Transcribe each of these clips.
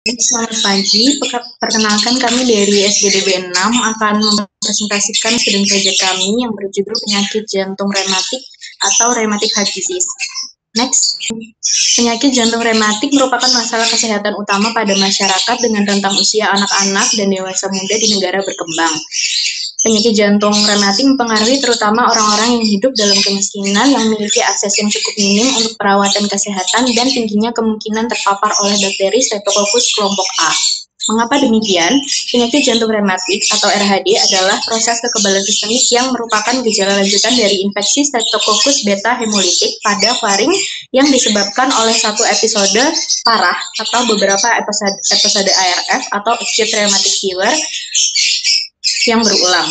Selamat pagi, perkenalkan kami dari SGDB 6 akan mempresentasikan studi proyek kami yang berjudul penyakit jantung rematik atau rheumatic heart disease. Next, penyakit jantung rematik merupakan masalah kesehatan utama pada masyarakat dengan rentang usia anak-anak dan dewasa muda di negara berkembang. Penyakit jantung rematik mempengaruhi terutama orang-orang yang hidup dalam kemiskinan yang memiliki akses yang cukup minim untuk perawatan kesehatan dan tingginya kemungkinan terpapar oleh bakteri Streptococcus kelompok A. Mengapa demikian? Penyakit jantung rematik atau RHD adalah proses kekebalan sistemik yang merupakan gejala lanjutan dari infeksi Streptococcus beta hemolytic pada faring yang disebabkan oleh satu episode parah atau beberapa episode ARF atau acute rheumatic fever yang berulang.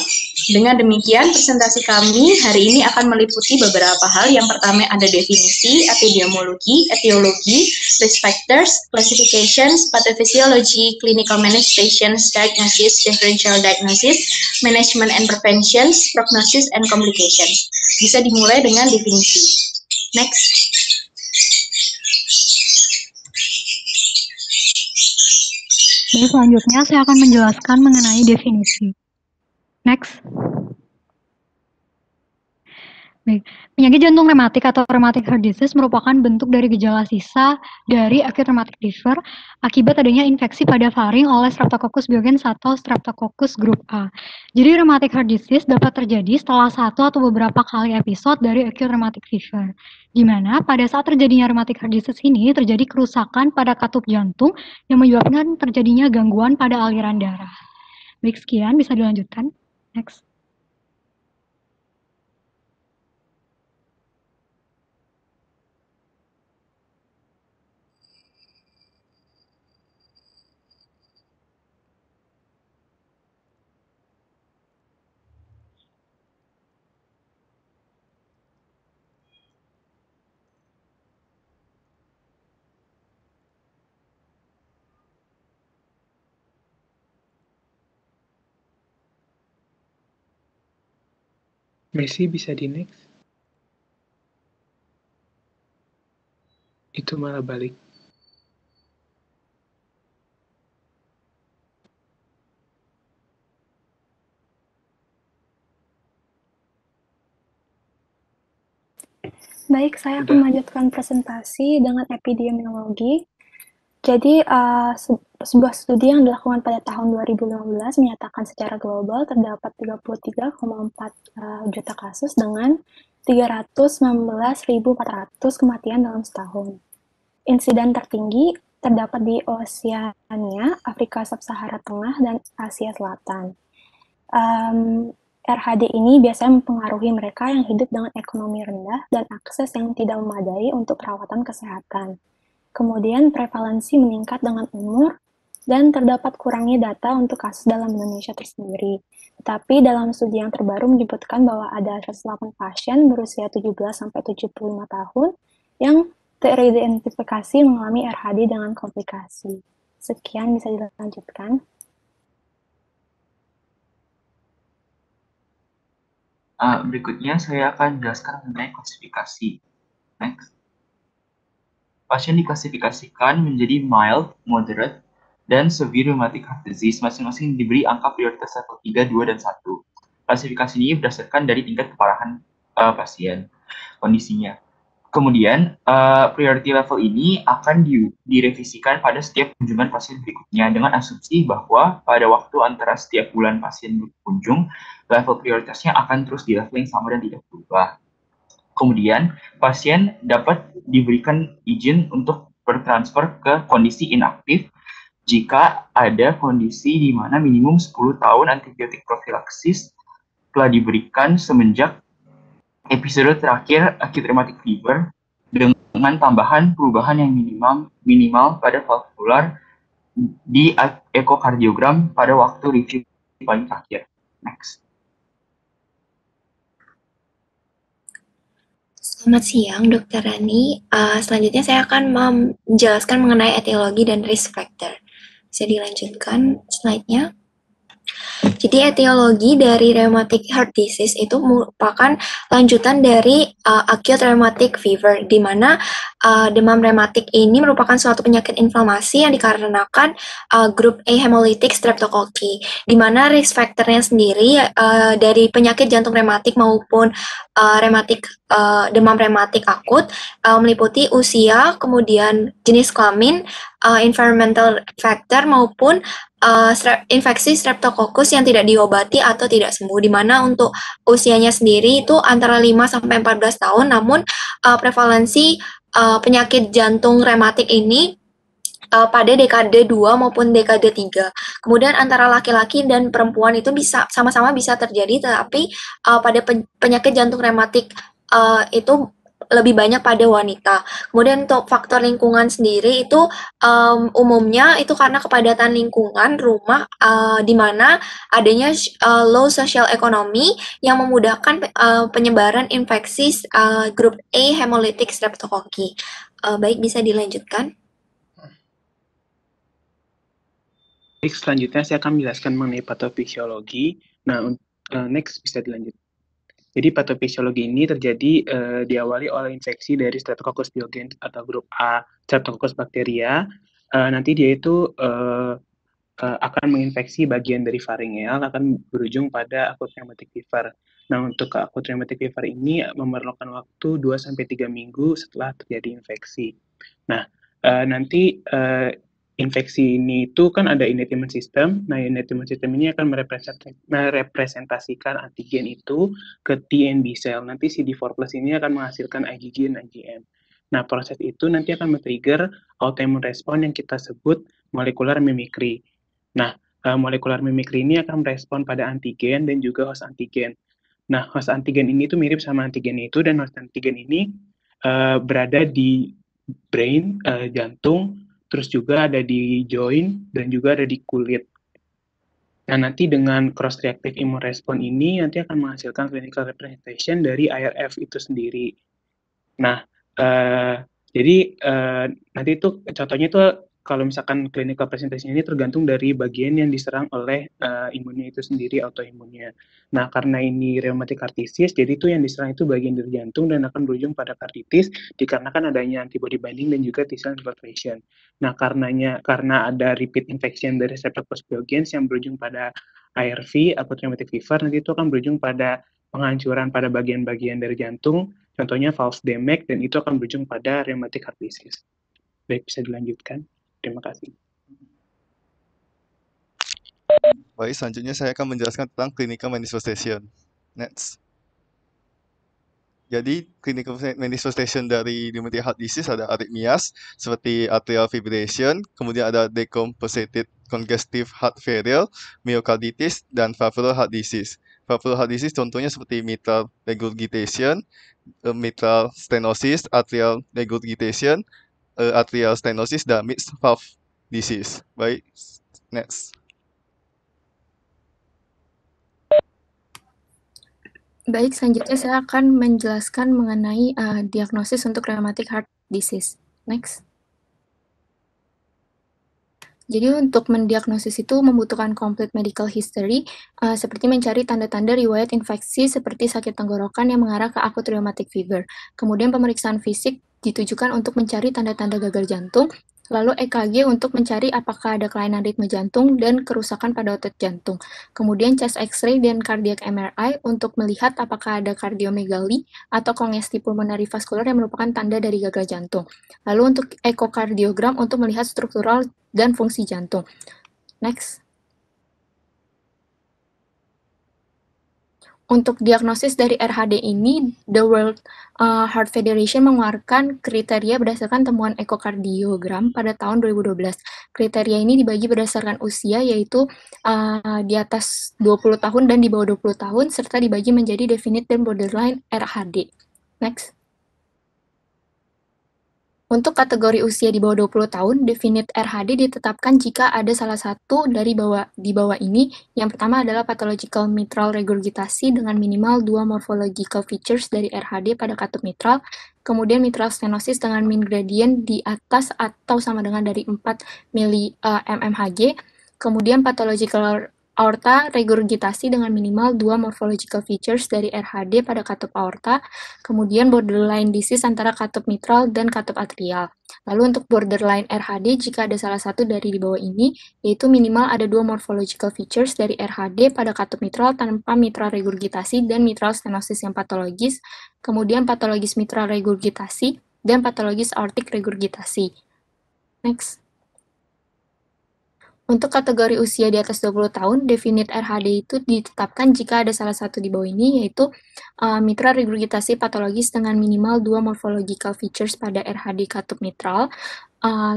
Dengan demikian, presentasi kami hari ini akan meliputi beberapa hal. Yang pertama ada definisi, epidemiologi, etiologi, risk factors, classifications, pathophysiology, clinical manifestations, diagnosis, differential diagnosis, management and preventions, prognosis and complications. Bisa dimulai dengan definisi. Next. Jadi selanjutnya saya akan menjelaskan mengenai definisi. Next. Baik. Penyakit jantung rematik atau rheumatic heart disease merupakan bentuk dari gejala sisa dari acute rheumatic fever akibat adanya infeksi pada faring oleh Streptococcus pyogenes atau Streptococcus grup A. Jadi rheumatic heart disease dapat terjadi setelah satu atau beberapa kali episode dari acute rheumatic fever, di mana pada saat terjadinya rheumatic heart disease ini terjadi kerusakan pada katup jantung yang menyebabkan terjadinya gangguan pada aliran darah. Baik, sekian, bisa dilanjutkan. Next. Messi bisa di next? Itu malah balik. Baik, saya akan melanjutkan presentasi dengan epidemiologi. Jadi, sebuah studi yang dilakukan pada tahun 2015 menyatakan secara global terdapat 33,4 juta kasus dengan 319.400 kematian dalam setahun. Insiden tertinggi terdapat di Oseania, Afrika Sub-Sahara Tengah, dan Asia Selatan. RHD ini biasanya mempengaruhi mereka yang hidup dengan ekonomi rendah dan akses yang tidak memadai untuk perawatan kesehatan. Kemudian prevalensi meningkat dengan umur dan terdapat kurangnya data untuk kasus dalam Indonesia tersendiri. Tetapi dalam studi yang terbaru menyebutkan bahwa ada 108 pasien berusia 17-75 tahun yang teridentifikasi mengalami RHD dengan komplikasi. Sekian, bisa dilanjutkan. Berikutnya saya akan menjelaskan mengenai klasifikasi. Next. Pasien diklasifikasikan menjadi mild, moderate, dan severe rheumatic heart disease. Masing-masing diberi angka prioritas level 3, 2, dan 1. Klasifikasi ini berdasarkan dari tingkat keparahan pasien, kondisinya. Kemudian, priority level ini akan direvisikan pada setiap kunjungan pasien berikutnya dengan asumsi bahwa pada waktu antara setiap bulan pasien berkunjung, level prioritasnya akan terus di level yang sama dan tidak berubah. Kemudian, pasien dapat diberikan izin untuk bertransfer ke kondisi inaktif jika ada kondisi di mana minimum 10 tahun antibiotik profilaksis telah diberikan semenjak episode terakhir acute rheumatic fever dengan tambahan perubahan yang minimal pada valvular di ekokardiogram pada waktu review paling terakhir. Next. Selamat siang, Dr. Rani. Selanjutnya saya akan menjelaskan mengenai etiologi dan risk factor. Bisa dilanjutkan slide-nya. Jadi etiologi dari rheumatic heart disease itu merupakan lanjutan dari acute rheumatic fever, di mana demam rheumatik ini merupakan suatu penyakit inflamasi yang dikarenakan grup A hemolytic streptococci, di mana risk factor-nya sendiri dari penyakit jantung rheumatik maupun demam rheumatik akut meliputi usia, kemudian jenis kelamin, environmental factor maupun infeksi streptococcus yang tidak diobati atau tidak sembuh, di mana untuk usianya sendiri itu antara 5 sampai 14 tahun, namun prevalensi penyakit jantung rematik ini pada dekade 2 maupun dekade 3. Kemudian antara laki-laki dan perempuan itu bisa sama-sama bisa terjadi, tetapi pada penyakit jantung rematik itu lebih banyak pada wanita. Kemudian untuk faktor lingkungan sendiri itu umumnya itu karena kepadatan lingkungan rumah di mana adanya low social economy yang memudahkan penyebaran infeksi grup A hemolytic streptococci. Baik, bisa dilanjutkan. Baik, selanjutnya saya akan menjelaskan mengenai patofisiologi. Nah, next bisa dilanjut. Jadi patofisiologi ini terjadi diawali oleh infeksi dari Streptococcus pyogenes atau grup A Streptococcus bacteria. Nanti dia itu akan menginfeksi bagian dari faringeal, akan berujung pada acute rheumatic fever. Nah, untuk acute rheumatic fever ini memerlukan waktu 2-3 minggu setelah terjadi infeksi. Nah, nanti infeksi ini itu kan ada innate immune system. Nah, innate immune system ini akan merepresentasikan antigen itu ke T and B cell. Nanti CD4+ ini akan menghasilkan IgG dan IgM. Nah, proses itu nanti akan men-trigger autoimmune response yang kita sebut molecular mimicry. Nah, molecular mimicry ini akan merespon pada antigen dan juga host antigen. Nah, host antigen ini tuh mirip sama antigen itu, dan host antigen ini berada di brain, jantung, terus juga ada di joint, dan juga ada di kulit. Nah, nanti dengan cross-reactive immune response ini nanti akan menghasilkan clinical representation dari IRF itu sendiri. Nah, jadi nanti itu contohnya itu kalau misalkan clinical presentation ini tergantung dari bagian yang diserang oleh imunnya itu sendiri, autoimunnya. Nah, karena ini rheumatic heart disease, jadi itu yang diserang itu bagian dari jantung dan akan berujung pada karditis dikarenakan adanya antibody binding dan juga T-cell infiltration. Nah, karena ada repeat infection dari Streptococcus pyogenes yang berujung pada ARV, acute rheumatic fever, nanti itu akan berujung pada penghancuran pada bagian-bagian dari jantung, contohnya valve damage, dan itu akan berujung pada rheumatic heart disease. Baik, bisa dilanjutkan. Terima kasih. Baik, selanjutnya saya akan menjelaskan tentang clinical manifestation. Next. Jadi, clinical manifestation dari rheumatic heart disease ada arrhythmias seperti atrial fibrillation, kemudian ada decompensated congestive heart failure, myocarditis, dan valvular heart disease. Valvular heart disease contohnya seperti mitral regurgitation, mitral stenosis, atrial regurgitation, atrial stenosis, dan mixed valve disease. Baik, next. Baik, selanjutnya saya akan menjelaskan mengenai diagnosis untuk rheumatic heart disease. Next. Jadi untuk mendiagnosis itu membutuhkan complete medical history, seperti mencari tanda-tanda riwayat infeksi seperti sakit tenggorokan yang mengarah ke acute rheumatic fever. Kemudian pemeriksaan fisik ditujukan untuk mencari tanda-tanda gagal jantung, lalu EKG untuk mencari apakah ada kelainan ritme jantung dan kerusakan pada otot jantung. Kemudian chest X-ray dan cardiac MRI untuk melihat apakah ada kardiomegali atau congestive pulmonary vascular yang merupakan tanda dari gagal jantung. Lalu untuk ekokardiogram untuk melihat struktural dan fungsi jantung. Next. Untuk diagnosis dari RHD ini, The World Heart Federation mengeluarkan kriteria berdasarkan temuan ekokardiogram pada tahun 2012. Kriteria ini dibagi berdasarkan usia, yaitu di atas 20 tahun dan di bawah 20 tahun, serta dibagi menjadi definite dan borderline RHD. Next. Untuk kategori usia di bawah 20 tahun, definite RHD ditetapkan jika ada salah satu dari di bawah ini. Yang pertama adalah pathological mitral regurgitasi dengan minimal 2 morphological features dari RHD pada katup mitral. Kemudian mitral stenosis dengan mean gradient di atas atau sama dengan dari 4 mmHg. Kemudian pathological aorta regurgitasi dengan minimal 2 morphological features dari RHD pada katup aorta, kemudian borderline disease antara katup mitral dan katup atrial. Lalu untuk borderline RHD, jika ada salah satu dari di bawah ini, yaitu minimal ada 2 morphological features dari RHD pada katup mitral tanpa mitral regurgitasi dan mitral stenosis yang patologis, kemudian patologis mitral regurgitasi, dan patologis aortic regurgitasi. Next. Untuk kategori usia di atas 20 tahun, definite RHD itu ditetapkan jika ada salah satu di bawah ini, yaitu mitral regurgitasi patologis dengan minimal 2 morphological features pada RHD katup mitral,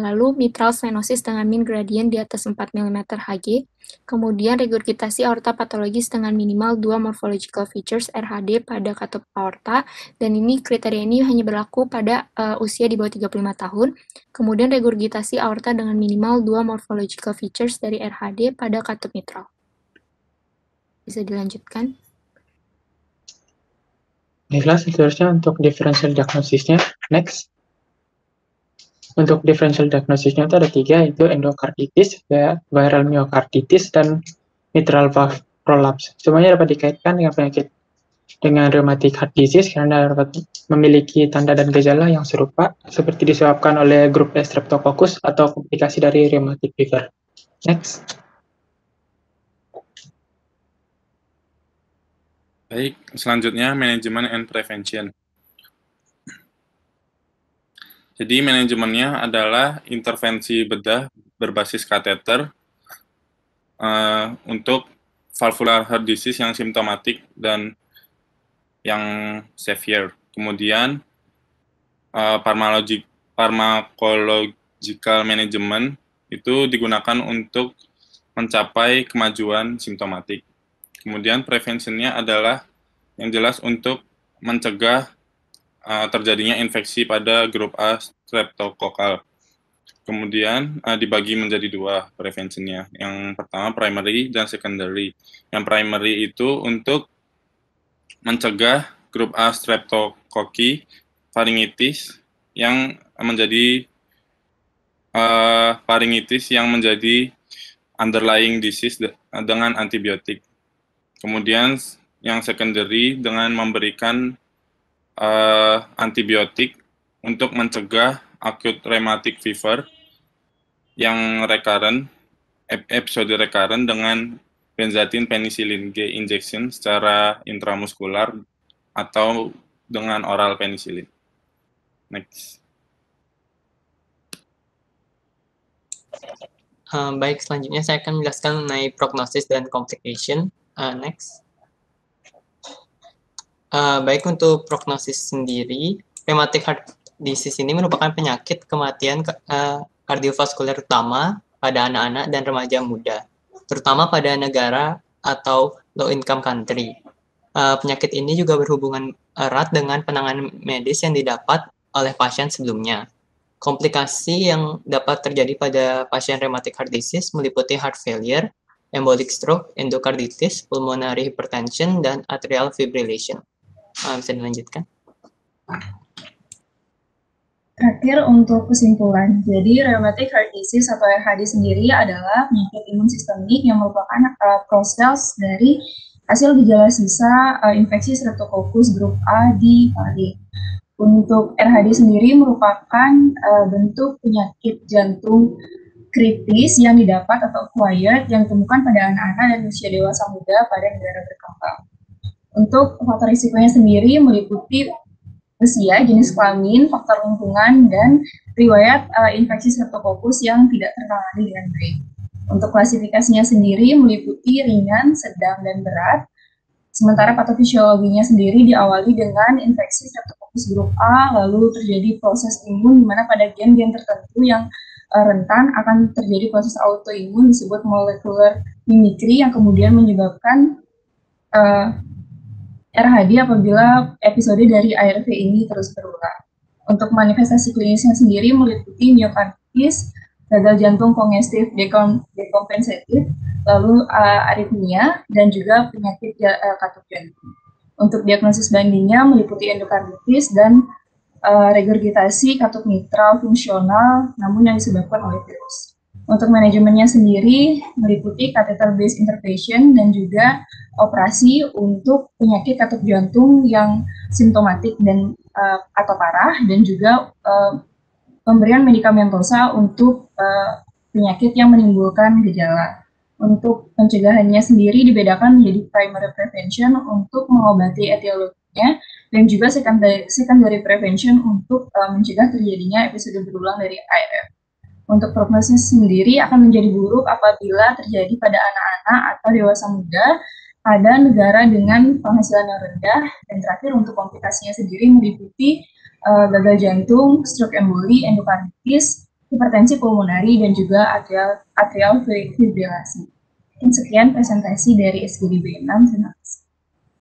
lalu mitral stenosis dengan mean gradient di atas 4 mm Hg, kemudian regurgitasi aorta patologis dengan minimal 2 morphological features RHD pada katup aorta, dan ini kriteria ini hanya berlaku pada usia di bawah 35 tahun, kemudian regurgitasi aorta dengan minimal 2 morphological features dari RHD pada katup mitral. Bisa dilanjutkan. Baiklah, seterusnya untuk differential diagnosisnya. Next. Untuk differential diagnosisnya itu ada 3, yaitu endokarditis, viral myocarditis, dan mitral valve prolapse. Semuanya dapat dikaitkan dengan penyakit dengan rheumatic heart disease karena dapat memiliki tanda dan gejala yang serupa seperti disebabkan oleh grup E Streptococcus atau komplikasi dari rheumatic fever. Next. Baik, selanjutnya manajemen and prevention. Jadi manajemennya adalah intervensi bedah berbasis kateter untuk valvular heart disease yang simptomatik dan yang severe. Kemudian pharmacological management itu digunakan untuk mencapai kemajuan simptomatik. Kemudian preventionnya adalah yang jelas untuk mencegah terjadinya infeksi pada grup A streptokokal. Kemudian dibagi menjadi 2 preventionnya. Yang pertama primary dan secondary. Yang primary itu untuk mencegah grup A streptokoki pharyngitis yang menjadi underlying disease dengan antibiotik. Kemudian yang secondary dengan memberikan antibiotik untuk mencegah acute rheumatic fever yang episode recurrent dengan benzathine penicillin G injection secara intramuskular atau dengan oral penicillin. Next. Baik, selanjutnya saya akan menjelaskan mengenai prognosis dan complication. Next. Baik, untuk prognosis sendiri, rheumatic heart disease ini merupakan penyakit kematian kardiovaskuler utama pada anak-anak dan remaja muda, terutama pada negara atau low income country. Penyakit ini juga berhubungan erat dengan penanganan medis yang didapat oleh pasien sebelumnya. Komplikasi yang dapat terjadi pada pasien rheumatic heart disease meliputi heart failure, embolic stroke, endocarditis, pulmonary hypertension, dan atrial fibrillation. Bisa dilanjutkan. Terakhir untuk kesimpulan, jadi rheumatic heart disease atau RHD sendiri adalah penyakit imun sistemik yang merupakan proses dari hasil gejala sisa infeksi Streptococcus grup A di padi. Untuk RHD sendiri merupakan bentuk penyakit jantung kritis yang didapat atau acquired yang ditemukan pada anak-anak dan usia dewasa muda pada negara berkembang. Untuk faktor risikonya sendiri meliputi usia, jenis kelamin, faktor lingkungan, dan riwayat infeksi Streptococcus yang tidak tertangani dengan baik. Untuk klasifikasinya sendiri meliputi ringan, sedang, dan berat. Sementara patofisiologinya sendiri diawali dengan infeksi Streptococcus grup A, lalu terjadi proses imun di mana pada gen-gen tertentu yang rentan akan terjadi proses autoimun disebut molecular mimicry yang kemudian menyebabkan RHD apabila episode dari ARV ini terus berulang. Untuk manifestasi klinisnya sendiri meliputi myokarditis, gagal jantung kongestif dekompensatif, lalu aritmia, dan juga penyakit katup jantung. Untuk diagnosis bandingnya meliputi endokarditis dan regurgitasi katup mitral fungsional, namun yang disebabkan oleh virus. Untuk manajemennya sendiri meliputi catheter based intervention dan juga operasi untuk penyakit katup jantung yang simptomatik dan atau parah, dan juga pemberian medikamentosa untuk penyakit yang menimbulkan gejala. Untuk pencegahannya sendiri dibedakan menjadi primary prevention untuk mengobati etiologinya, dan juga secondary prevention untuk mencegah terjadinya episode berulang dari IF. Untuk prognosis sendiri akan menjadi buruk apabila terjadi pada anak-anak atau dewasa muda pada negara dengan penghasilan yang rendah. Dan terakhir untuk komplikasinya sendiri meliputi gagal jantung, stroke emboli, endokarditis, hipertensi pulmonari, dan juga atrial fibrilasi. Sekian presentasi dari SGDB 6. Terima kasih.